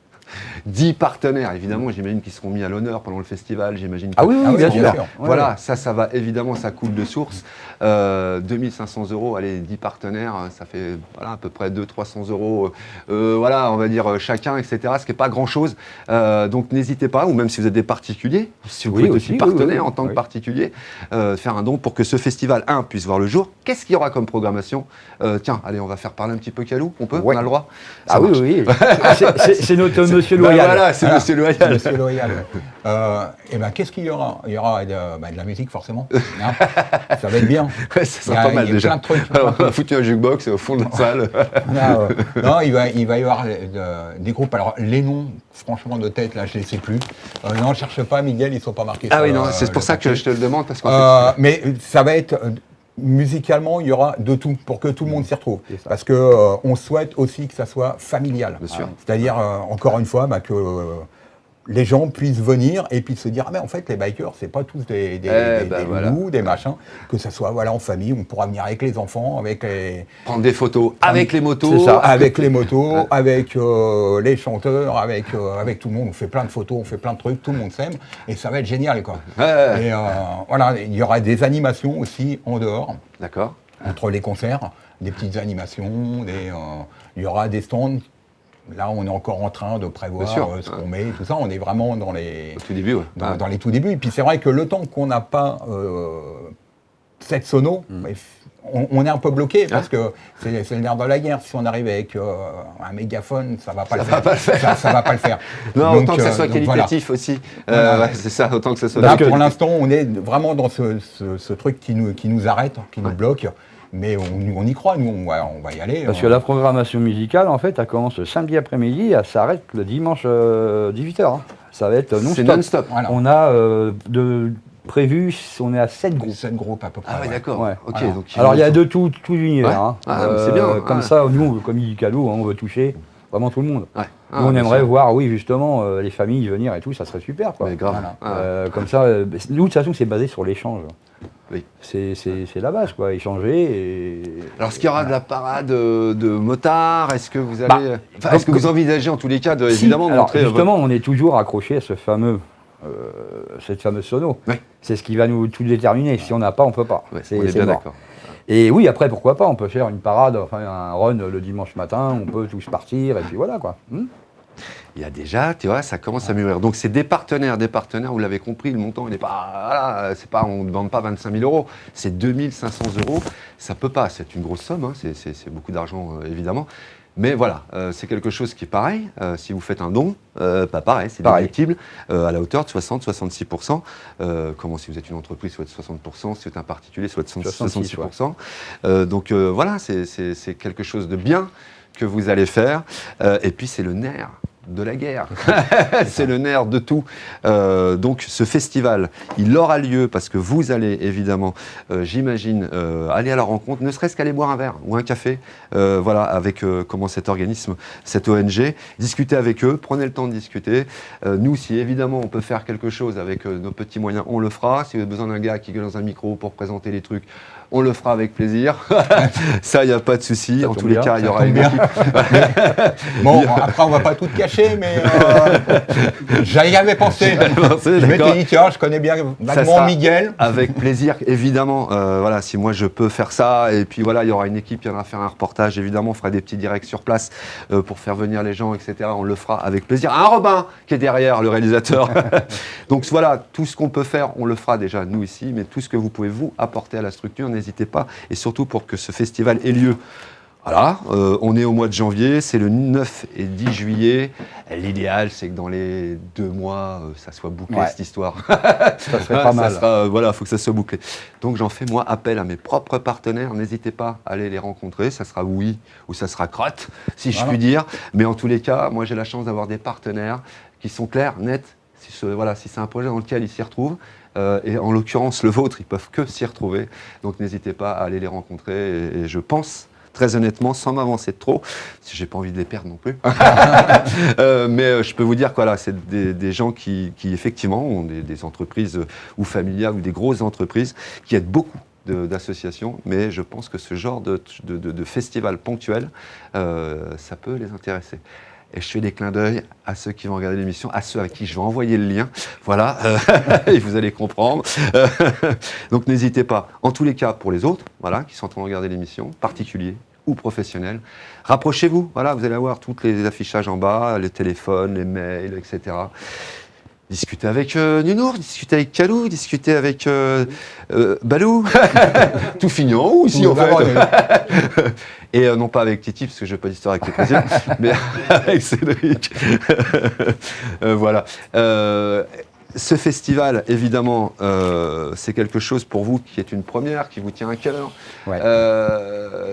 partenaires, évidemment, j'imagine qu'ils seront mis à l'honneur pendant le festival, j'imagine. Ah oui, bien sûr. Voilà, ça va évidemment, ça coule de source. 2500 €, allez, 10 partenaires, ça fait voilà, à peu près 200-300 €, voilà, on va dire chacun, etc. Ce qui n'est pas grand-chose. Donc n'hésitez pas, ou même si vous êtes des particuliers, si vous pouvez aussi partenaire en tant que particulier, faire un don pour que ce festival, puisse voir le jour. Qu'est-ce qu'il y aura comme programmation? Tiens, allez, on va faire parler un petit peu Calou, on peut? On a le droit? Ah oui, oui. C'est notre monsieur loyal. Voilà, c'est monsieur loyal. Monsieur loyal. Et qu'est-ce qu'il y aura? Il y aura de la musique, forcément. Hein, ça va être bien. Ouais, ça sera pas mal il y a déjà. plein de trucs. Alors, on a foutu un jukebox au fond de la salle. Non, il va y avoir des groupes. Alors, les noms, franchement, de tête, là, je ne les sais plus. Non, cherche pas, Miguel, ils ne sont pas marqués. Ah oui, non, c'est pour ça que je te le demande. Parce mais ça va être... musicalement, il y aura de tout pour que tout le monde s'y retrouve. Parce que on souhaite aussi que ça soit familial. Bien sûr. C'est-à-dire, encore une fois, que les gens puissent venir et puis se dire, ah mais en fait, les bikers, c'est pas tous des loulous, des machins. Que ça soit en famille, on pourra venir avec les enfants, avec les... Prendre des photos avec les motos. C'est ça, avec les motos, avec les chanteurs, avec tout le monde. On fait plein de photos, on fait plein de trucs, tout le monde s'aime et ça va être génial, quoi. Et voilà, il y aura des animations aussi en dehors. D'accord. Entre les concerts, des petites animations, il y aura des stands. Là, on est encore en train de prévoir ce qu'on met, tout ça. On est vraiment dans les... Au tout début, dans les tout débuts. Et puis c'est vrai que le temps qu'on n'a pas cette sono, on est un peu bloqué parce que c'est le nerf de la guerre. Si on arrive avec un mégaphone, ça va pas le faire. Ça va pas le faire. Non, Donc, autant que ça soit qualitatif voilà. aussi. Voilà. Ouais, c'est ça, autant que ça soit... Là, pour l'instant, on est vraiment dans ce truc qui nous arrête, qui nous bloque. Mais on y croit, nous, on va y aller. Parce que la programmation musicale, en fait, elle commence le samedi après-midi et elle s'arrête le dimanche 18h. Hein. Ça va être non-stop. C'est non-stop. Voilà. On a prévu, on est à 7 groupes. 7 groupes à peu près. Ah ouais, d'accord. Ouais. Ok, Voilà. donc, Alors il y a de tout l'univers. Ouais. Hein. Ah, c'est bien. Comme ça, nous, comme dit Calou, on veut toucher vraiment tout le monde. Ouais. Nous, on aimerait voir, oui, justement, les familles venir et tout, ça serait super. Quoi. Mais grave. Voilà. Comme ça, nous, de toute façon, c'est basé sur l'échange. Oui. C'est la base, quoi, échanger. Et... Alors, est-ce qu'il y aura de la parade de motards? Est-ce que vous allez... est-ce que vous envisagez en tous les cas évidemment de alors, montrer... justement, on est toujours accroché à ce fameux, cette fameuse sono. Oui. C'est ce qui va nous tout déterminer. Si on n'a pas, on ne peut pas. Ouais, C'est on est bien mort. d'accord. Et oui, après, pourquoi pas, on peut faire une parade, enfin un run le dimanche matin, on peut tous partir, et puis voilà, quoi. Il y a déjà, tu vois, ça commence à mûrir. Donc, c'est des partenaires, vous l'avez compris, le montant, il n'est pas... Voilà, on ne demande pas 25 000 €, c'est 2500 €. Ça peut pas, c'est une grosse somme, hein, c'est beaucoup d'argent, évidemment. Mais voilà, c'est quelque chose qui est pareil. Si vous faites un don, pas pareil, c'est déductible à la hauteur de 60-66%. Comment si vous êtes une entreprise, soit de 60%, si vous êtes un particulier, soit de 66%. Donc voilà, c'est quelque chose de bien que vous allez faire. Et puis c'est le nerf de la guerre. C'est le nerf de tout. Donc ce festival, il aura lieu parce que vous allez évidemment, j'imagine, aller à la rencontre, ne serait-ce qu'aller boire un verre ou un café, voilà, avec comment cet organisme, cette ONG, discuter avec eux, prenez le temps de discuter. Nous, si évidemment on peut faire quelque chose avec nos petits moyens, on le fera. Si vous avez besoin d'un gars qui gueule dans un micro pour présenter les trucs, on le fera avec plaisir. Ça, il n'y a pas de souci. En tous les cas, il y aura une équipe. Bon, après, on va pas tout cacher, mais j'y avais pensé. Je m'étais dit, tiens, je connais bien vaguement Miguel. Avec plaisir, évidemment. Voilà, si moi je peux faire ça, et puis voilà, il y aura une équipe qui viendra faire un reportage. Évidemment, on fera des petits directs sur place pour faire venir les gens, etc. On le fera avec plaisir. Un Robin qui est derrière, le réalisateur. Donc voilà, tout ce qu'on peut faire, on le fera déjà nous ici, mais tout ce que vous pouvez vous apporter à la structure, n'hésitez pas. Et surtout pour que ce festival ait lieu. Voilà, on est au mois de janvier, c'est le 9 et 10 juillet. L'idéal, c'est que dans les 2 mois, ça soit bouclé, cette histoire. Ça serait pas mal. Voilà, il faut que ça soit bouclé. Donc j'en fais moi appel à mes propres partenaires. N'hésitez pas à aller les rencontrer. Ça sera oui ou ça sera crotte, si je puis dire. Mais en tous les cas, moi j'ai la chance d'avoir des partenaires qui sont clairs, nets. Si c'est un projet dans lequel ils s'y retrouvent. Et en l'occurrence, le vôtre, ils peuvent que s'y retrouver. Donc n'hésitez pas à aller les rencontrer. Et je pense, très honnêtement, sans m'avancer de trop, si j'ai pas envie de les perdre non plus, mais je peux vous dire que voilà, c'est des gens qui effectivement ont des entreprises ou familiales ou des grosses entreprises qui aident beaucoup d'associations, mais je pense que ce genre de festival ponctuel, ça peut les intéresser. Et je fais des clins d'œil à ceux qui vont regarder l'émission, à ceux à qui je vais envoyer le lien. Voilà, et vous allez comprendre. Donc n'hésitez pas. En tous les cas, pour les autres, voilà, qui sont en train de regarder l'émission, particuliers ou professionnels, rapprochez-vous. Voilà, vous allez avoir tous les affichages en bas, les téléphones, les mails, etc. Discutez avec Nunour, discutez avec Kalou, discutez avec Balou, tout fignon aussi en fait. Et non pas avec Titi, parce que je n'ai pas d'histoire avec les présidents, mais avec Cédric. Voilà. Ce festival, évidemment, c'est quelque chose pour vous qui est une première, qui vous tient à cœur. Ouais.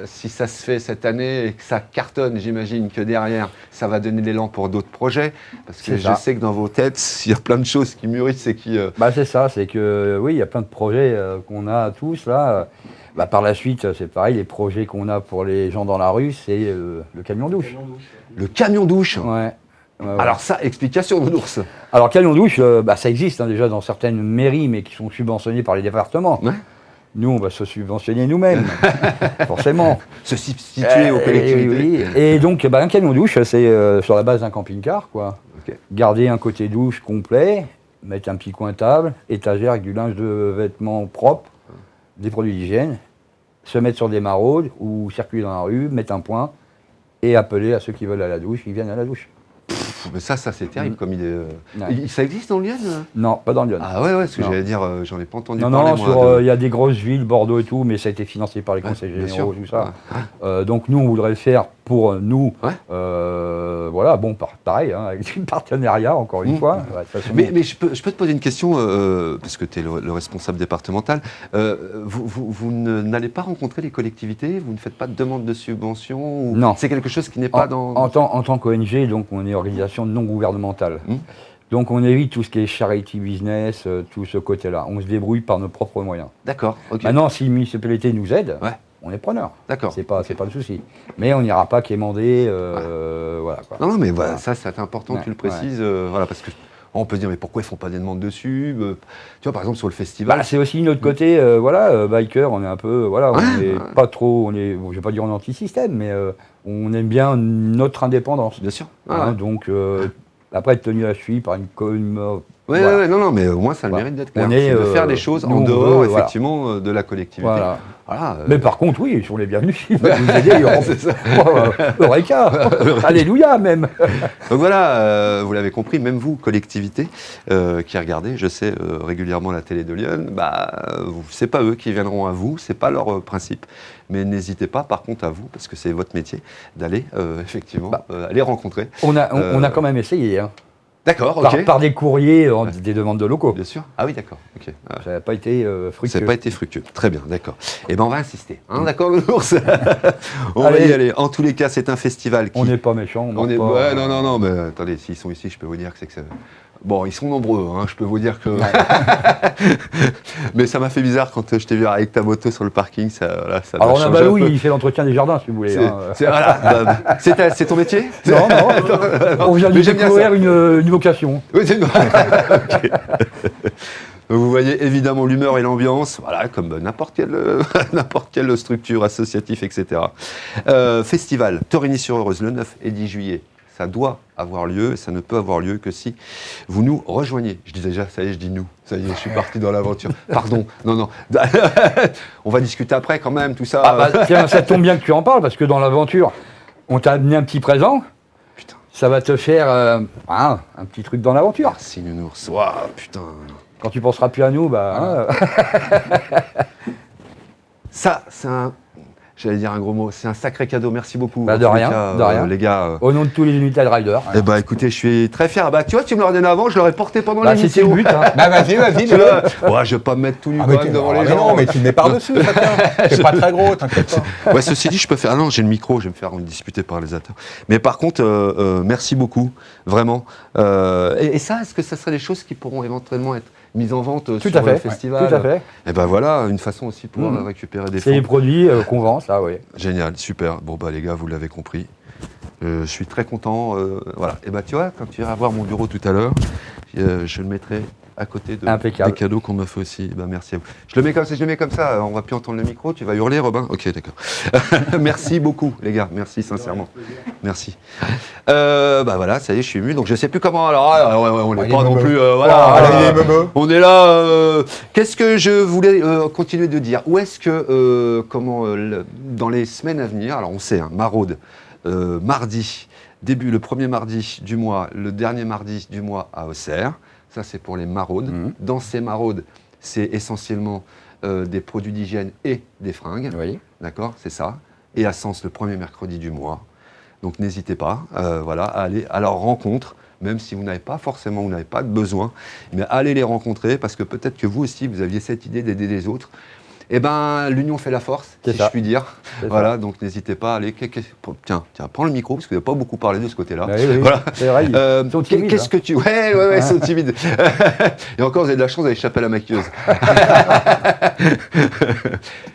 Si ça se fait cette année et que ça cartonne, j'imagine que derrière, ça va donner l'élan pour d'autres projets. Parce que je sais que dans vos têtes, il y a plein de choses qui mûrissent et qui... C'est ça, c'est que oui, il y a plein de projets qu'on a tous là. Par la suite, c'est pareil, les projets qu'on a pour les gens dans la rue, c'est le camion douche. Le camion douche. Ouais. Alors ça, explication de l'ours. Alors camion douche, ça existe déjà dans certaines mairies, mais qui sont subventionnées par les départements. Ouais. Nous, on va se subventionner nous-mêmes, forcément. Se substituer aux collectivités. Oui. Et donc, un camion douche, c'est sur la base d'un camping-car, quoi. Okay. Garder un côté douche complet, mettre un petit coin table, étagère avec du linge de vêtements propre, des produits d'hygiène, se mettre sur des maraudes ou circuler dans la rue, mettre un point et appeler à ceux qui veulent à la douche, ils viennent à la douche. Mais ça c'est terrible comme idée. Ça existe dans le Lyon? Non, pas dans le Lyon. Ah ouais, ce que j'allais dire, j'en ai pas entendu parler. Non, il y a des grosses villes, Bordeaux et tout, mais ça a été financé par les conseils généraux, tout ça. Donc nous, on voudrait le faire pour nous. Voilà, pareil, avec un partenariat, encore une fois. Mais je peux te poser une question, parce que tu es le responsable départemental. Vous n'allez pas rencontrer les collectivités? Vous ne faites pas de demande de subvention? Non. C'est quelque chose qui n'est pas dans... En tant qu'ONG, donc on est organisation non gouvernementale. Donc on évite tout ce qui est charity business, tout ce côté-là. On se débrouille par nos propres moyens. D'accord. Okay. Maintenant, si une municipalité nous aide, on est preneur. D'accord. C'est pas le souci. Mais on n'ira pas quémander, voilà. Quoi. Non, mais voilà, ça c'est important que tu le précises, voilà, parce que on peut se dire mais pourquoi ils font pas des demandes dessus? Tu vois, par exemple sur le festival. C'est aussi notre côté, biker, on est un peu, on est pas trop, je vais pas dire en anti-système, mais on aime bien notre indépendance. Bien sûr. Donc après être tenu à la cheville par une commune. Non, mais au moins ça a le mérite d'être clair. C'est de faire des choses en dehors, effectivement, de la collectivité. Voilà, mais par contre, oui, ils sont les bienvenus. Ils vont nous aider. Eureka, alléluia même. Donc voilà, vous l'avez compris, même vous, collectivité, qui regardez, je sais, régulièrement la télé de Lyon, c'est pas eux qui viendront à vous, c'est pas leur principe. Mais n'hésitez pas, par contre, à vous, parce que c'est votre métier, d'aller, effectivement, aller rencontrer. On a quand même essayé, hein. D'accord, ok. Par des courriers, des demandes de locaux. Bien sûr. Ah oui, d'accord. Ok. Ah, Ça n'a pas été fructueux. ça n'a pas été fructueux. Très bien, d'accord. Eh ben, on va insister. Hein, d'accord, l'ours. On va Allez. y aller. En tous les cas, c'est un festival qui. On n'est pas méchants. On est. pas, Ouais, non, mais attendez, s'ils sont ici, je peux vous dire que c'est que ça. Bon, ils sont nombreux, hein, je peux vous dire que. Mais ça m'a fait bizarre quand je t'ai vu avec ta moto sur le parking. Ça, voilà, ça m'a Alors, on a changé un Balou, peu. il fait l'entretien des jardins, si vous voulez. Voilà, c'est ton métier? Non, on vient de Mais j'aime bien découvrir ça. une vocation. Oui, c'est Ok. Vous voyez évidemment l'humeur et l'ambiance, voilà, comme n'importe quelle structure associative, etc. Festival Torigny-sur-Eure le 9 et 10 juillet. Ça doit avoir lieu, et ça ne peut avoir lieu que si vous nous rejoignez. Je dis déjà, ça y est, je dis nous. Ça y est, je suis parti dans l'aventure. Pardon, non. On va discuter après quand même, tout ça. Ah bah, tiens, ça tombe bien que tu en parles, parce que dans l'aventure, on t'a amené un petit présent. Putain. Ça va te faire un petit truc dans l'aventure. Merci Nounours. Waouh, putain. Quand tu penseras plus à nous, bah... Ça, c'est un... J'allais dire un gros mot. C'est un sacré cadeau. Merci beaucoup. Bah, En de tous les rien, cas, de rien. Les gars. Au nom de tous les United Riders. Eh ben, écoutez, je suis très fier. Bah, tu vois, tu me l'aurais donné avant, je l'aurais porté pendant Bah, c'était l'émission. le but. Hein. Bah vas-y, Tu vois, ouais, je vais pas me mettre tout nu quand même devant les gens. Non, mais tu le mets par-dessus, ça tient. C'est pas très gros, t'inquiète pas. Ouais, ceci dit, je peux faire. Ah non, j'ai le micro, je vais me faire disputer par les auteurs. Mais par contre, merci beaucoup, vraiment. Et ça, est-ce que ça serait des choses qui pourront éventuellement être mises en vente Tout sur à fait. le festival? Tout à fait. Et ben voilà, une façon aussi de pouvoir récupérer des C'est les fonds. produits qu'on vend, ça, oui. Génial, super. Bon bah les gars, vous l'avez compris. Je suis très content. Voilà. Et bah tu vois, quand tu iras voir mon bureau tout à l'heure, je le mettrai à côté de, Impeccable. des cadeaux qu'on m'a fait aussi. Bah, merci à vous. Je le mets comme ça, on va plus entendre le micro. Tu vas hurler, Robin? Ok, d'accord. Merci beaucoup, les gars. Merci, sincèrement. Merci. Bah voilà, ça y est, je suis ému. Donc je sais plus comment. Alors, on n'est pas non plus. Voilà, on est là. Qu'est-ce que je voulais continuer de dire? Où est-ce que, dans les semaines à venir, alors on sait, hein, Maraude, mardi, le premier mardi du mois, le dernier mardi du mois à Auxerre. Ça, c'est pour les maraudes. Dans ces maraudes, c'est essentiellement des produits d'hygiène et des fringues. Oui. D'accord, c'est ça. Et à Sens, le premier mercredi du mois. Donc n'hésitez pas voilà, à aller à leur rencontre, même si vous n'avez pas de besoin, mais allez les rencontrer parce que peut-être que vous aussi, vous aviez cette idée d'aider les autres. Eh bien, l'union fait la force, si je puis dire. Voilà, donc n'hésitez pas à aller. Tiens, prends le micro, parce que vous n'avez pas beaucoup parlé de ce côté-là. Oui, voilà. C'est vrai, ils sont timides. Qu'est-ce que tu. Ouais, ils sont timides. Et encore, vous avez de la chance d'aller échapper à la maquilleuse.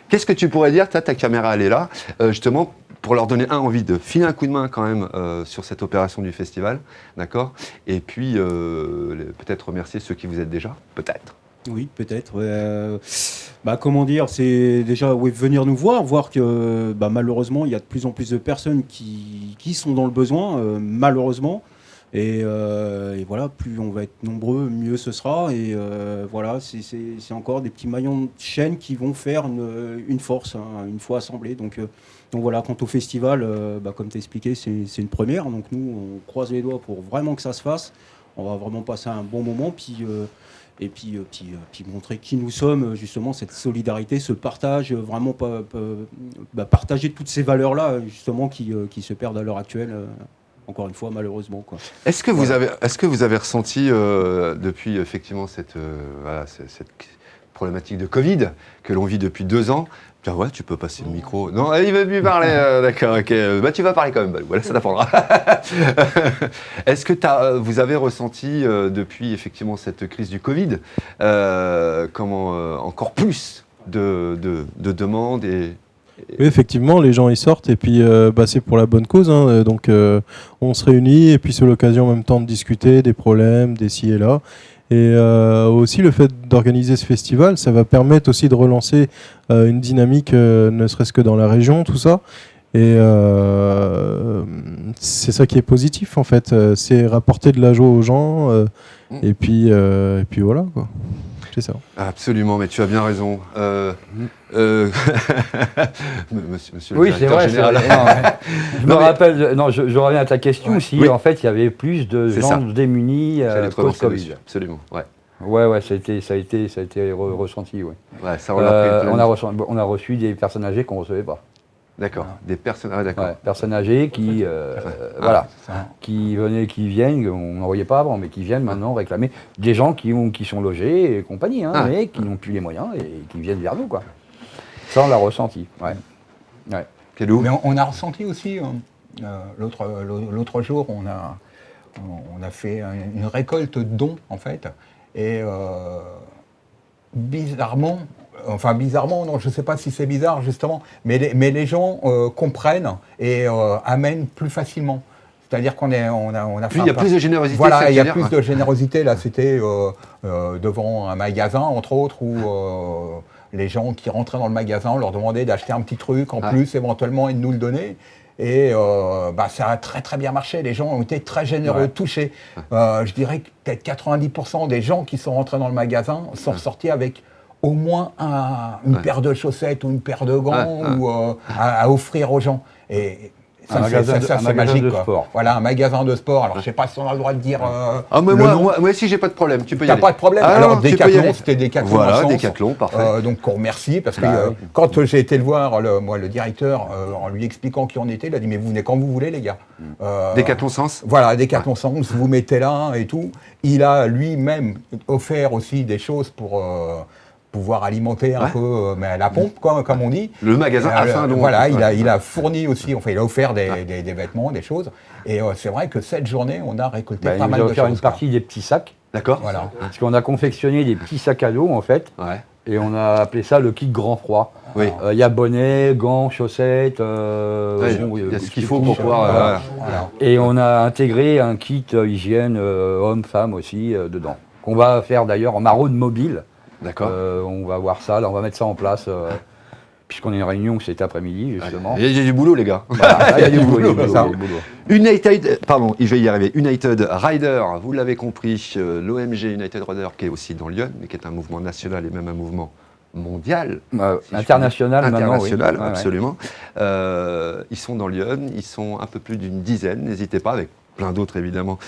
Qu'est-ce que tu pourrais dire, ta caméra, elle est là, justement, pour leur donner envie de filer un coup de main quand même sur cette opération du festival, d'accord? Et puis, peut-être remercier ceux qui vous aident déjà, peut-être. Oui, peut-être. Comment dire, c'est déjà venir nous voir que malheureusement, il y a de plus en plus de personnes qui sont dans le besoin, malheureusement. Et voilà, plus on va être nombreux, mieux ce sera. Et voilà, c'est encore des petits maillons de chaîne qui vont faire une force, hein, une fois assemblés. Donc voilà, quant au festival, comme tu as expliqué, c'est une première. Donc nous, on croise les doigts pour vraiment que ça se fasse. On va vraiment passer un bon moment. Et puis montrer qui nous sommes, justement, cette solidarité, ce partage, vraiment partager toutes ces valeurs-là, justement, qui se perdent à l'heure actuelle, encore une fois, malheureusement, quoi. Est-ce que vous avez ressenti, depuis effectivement cette problématique de Covid, que l'on vit depuis 2 ans, tiens, ouais, tu peux passer le micro. Non, il veut plus parler, d'accord, ok. Bah, tu vas parler quand même, Balou. Voilà, ça t'apprendra. Est-ce que vous avez ressenti, depuis effectivement cette crise du Covid, encore plus de demandes et... Oui, effectivement, les gens y sortent et puis c'est pour la bonne cause. Hein, donc on se réunit et puis c'est l'occasion en même temps de discuter des problèmes, des ci et là. Et aussi le fait d'organiser ce festival, ça va permettre aussi de relancer une dynamique, ne serait-ce que dans la région, tout ça. Et c'est ça qui est positif en fait, c'est rapporter de la joie aux gens et puis voilà quoi. C'est ça. Absolument, mais tu as bien raison. Monsieur oui, le c'est directeur vrai. général. Je me rappelle, je reviens à ta question, si oui. En fait il y avait plus de gens démunis post-Covid. Absolument, ouais. Ouais, ça a été ressenti, ouais. Ouais, ça on l'a pris. On a reçu des personnes âgées qu'on ne recevait pas. D'accord. Des personnes. Ah, d'accord. Ouais, personnes âgées qui, voilà, c'est ça. qui venaient, qui viennent, on n'en voyait pas avant, mais qui viennent maintenant réclamer des gens qui sont logés et compagnie, hein, Ah. mais qui n'ont plus les moyens et qui viennent vers nous, quoi. Ça, on l'a ressenti. Ouais. Ouais. Kelou. Mais on a ressenti aussi, l'autre jour, on a fait une récolte de dons, en fait. Et bizarrement, non, je ne sais pas si c'est bizarre, justement, mais les gens comprennent et amènent plus facilement. C'est-à-dire qu'on a Puis il y a plus de générosité. Voilà, il y a c'est-à-dire, plus de générosité. Là, c'était devant un magasin, entre autres, où les gens qui rentraient dans le magasin, on leur demandait d'acheter un petit truc en plus, éventuellement, et de nous le donner. Et ça a très très bien marché. Les gens ont été très généreux, touchés. Je dirais que peut-être 90% des gens qui sont rentrés dans le magasin sont ressortis avec au moins une paire de chaussettes ou une paire de gants ou à offrir aux gens. Et ça, c'est magique, de quoi. sport. Voilà, un magasin de sport. Alors, je ne sais pas si on a le droit de dire. Ah, mais le nom. moi, si j'ai pas de problème, tu peux y T'as aller. pas de problème. Ah, Alors, non, tu peux y aller. Décathlon, c'était Décathlon. Voilà, en sens. Décathlon, parfait. Donc, on remercie parce que oui. quand j'ai été le voir, le directeur, en lui expliquant qui on était, il a dit mais vous venez quand vous voulez, les gars. Décathlon Sens. Voilà, Décathlon Sens, vous mettez là et tout. Il a lui-même offert aussi des choses pour pouvoir alimenter un peu mais à la pompe, comme on dit. Le magasin a faim, donc. Voilà, il a fourni aussi, enfin, il a offert des vêtements, des choses. Et c'est vrai que cette journée, on a récolté Bah, pas il nous mal a de offert choses. une partie des petits sacs, D'accord. Voilà. parce qu'on a confectionné des petits sacs à dos, en fait, Ouais. et on a appelé ça le kit grand froid. Oui. Il y a bonnet, gants, chaussettes, Ouais, bon, il y a ce qu'il petit faut pour t-shirt, pouvoir. voilà. Voilà. Et on a intégré un kit hygiène homme-femme aussi dedans, qu'on va faire d'ailleurs en maraude mobile. D'accord. On va voir ça, là, on va mettre ça en place, puisqu'on a une réunion cet après-midi, justement. Il y a du boulot, les gars. Voilà, il y a du boulot, ça. United Rider, vous l'avez compris, l'OMG United Rider qui est aussi dans Lyon, mais qui est un mouvement national et même un mouvement mondial. Si je International, puis dire. maintenant, oui. International, Ouais, ouais. absolument. Ils sont dans Lyon, ils sont un peu plus d'une dizaine, n'hésitez pas, avec plein d'autres évidemment.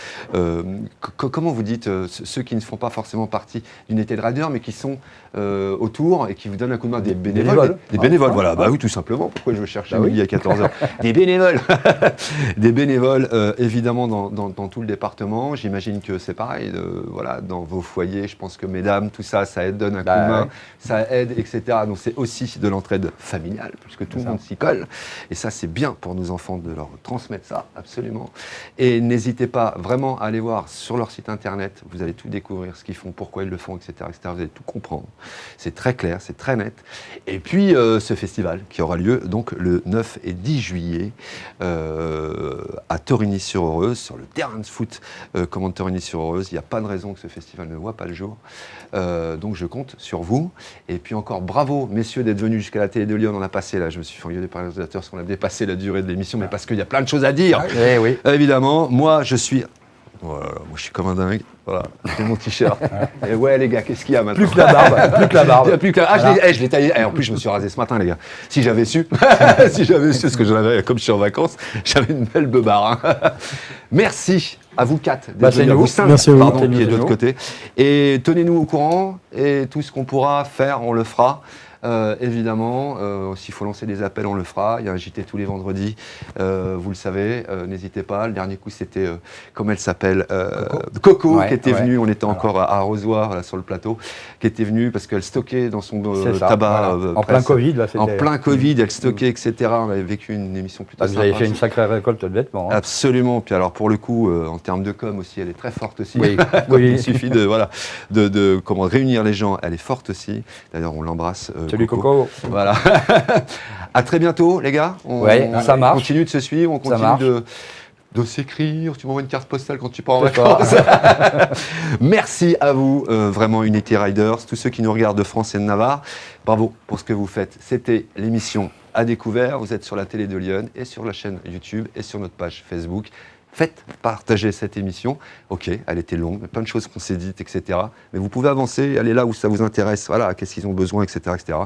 Comment vous dites, ceux qui ne font pas forcément partie d'United Rider, mais qui sont autour et qui vous donnent un coup de main, des bénévoles. Des bénévoles, voilà, bah oui, tout simplement. Pourquoi je veux chercher midi à 14h Des bénévoles. Des bénévoles, évidemment, dans tout le département. J'imagine que c'est pareil, voilà, dans vos foyers. Je pense que mesdames, tout ça, ça aide, donne un coup de main, ça aide, etc. Donc c'est aussi de l'entraide familiale, puisque tout le monde s'y colle. Et ça, c'est bien pour nos enfants de leur transmettre ça, absolument. Et n'hésitez pas vraiment à aller voir sur leur site internet. Vous allez tout découvrir, ce qu'ils font, pourquoi ils le font, etc., etc. Vous allez tout comprendre. C'est très clair, c'est très net. Et puis ce festival qui aura lieu donc le 9 et 10 juillet à Torigny-sur-Eure, sur le terrain de foot comme Torigny-sur-Eure. Il n'y a pas de raison que ce festival ne voit pas le jour. Donc je compte sur vous. Et puis encore bravo messieurs d'être venus jusqu'à la télé de Lyon. On en a passé là, je me suis fait engueuler par les réalisateurs parce qu'on a dépassé la durée de l'émission, mais parce qu'il y a plein de choses à dire. Eh oui. Évidemment, moi je suis comme un dingue. Voilà, c'est mon t-shirt. Et ouais les gars, qu'est-ce qu'il y a maintenant? Plus que la barbe, plus que la barbe. Plus que la- je l'ai taillé. En plus, je me suis rasé ce matin, les gars. Si j'avais su, parce que j'en avais, comme je suis en vacances, j'avais une belle beubare. Hein. Merci à vous quatre. Bah, c'est nous. Vous cinq, Merci à vous. pardon, C'est qui est de nous. l'autre côté. Et tenez-nous au courant. Et tout ce qu'on pourra faire, on le fera. Évidemment, s'il faut lancer des appels, on le fera. Il y a un JT tous les vendredis, vous le savez, n'hésitez pas. Le dernier coup, c'était, comment elle s'appelle, Coco Ouais, qui était ouais. venue, on était encore à Rosoir, là, sur le plateau, qui était venue parce qu'elle stockait dans son C'est ça, tabac. voilà. En plein Covid, là, c'était. En plein Covid, elle stockait, etc. On avait vécu une émission plutôt Ah, vous sympa. avez fait une sacrée récolte de vêtements. Hein. Absolument. Puis alors pour le coup, en termes de com aussi, elle est très forte aussi. Oui, Comme oui. il suffit de comment réunir les gens. Elle est forte aussi. D'ailleurs, on l'embrasse. Salut Coco. Voilà. À très bientôt, les gars. Ouais, ça marche. Continue de se suivre, on Ça continue marche. de s'écrire. Tu m'envoies une carte postale quand tu pars en C'est ça. vacances. Merci à vous, vraiment Unity Riders, tous ceux qui nous regardent de France et de Navarre. Bravo pour ce que vous faites. C'était l'émission À Découvert. Vous êtes sur la télé de Lyon et sur la chaîne YouTube et sur notre page Facebook. Faites partager cette émission. Ok, elle était longue, plein de choses qu'on s'est dites, etc. Mais vous pouvez avancer, aller là où ça vous intéresse. Voilà, qu'est-ce qu'ils ont besoin, etc., etc.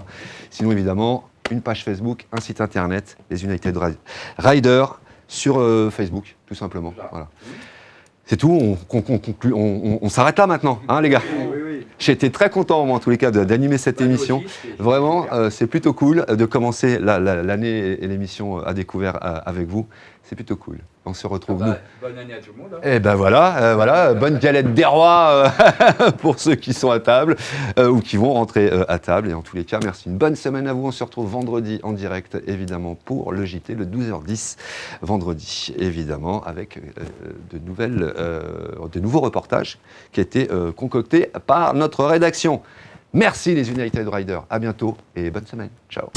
Sinon, évidemment, une page Facebook, un site internet, les United Riders sur Facebook, tout simplement. Voilà. C'est tout. On s'arrête là maintenant, hein, les gars. Oui, oui. J'étais très content, moi, en tous les cas, d'animer cette émission. Vraiment, c'est plutôt cool de commencer l'année et l'émission à découvert avec vous. C'est plutôt cool. On se retrouve, nous. Bonne année à tout le monde. Eh ben voilà, bonne galette des rois pour ceux qui sont à table ou qui vont rentrer à table. Et en tous les cas, merci. Une bonne semaine à vous. On se retrouve vendredi en direct, évidemment, pour le JT, le 12h10, vendredi, évidemment, avec de nouveaux reportages qui étaient concoctés par notre rédaction. Merci les United Riders. À bientôt et bonne semaine. Ciao.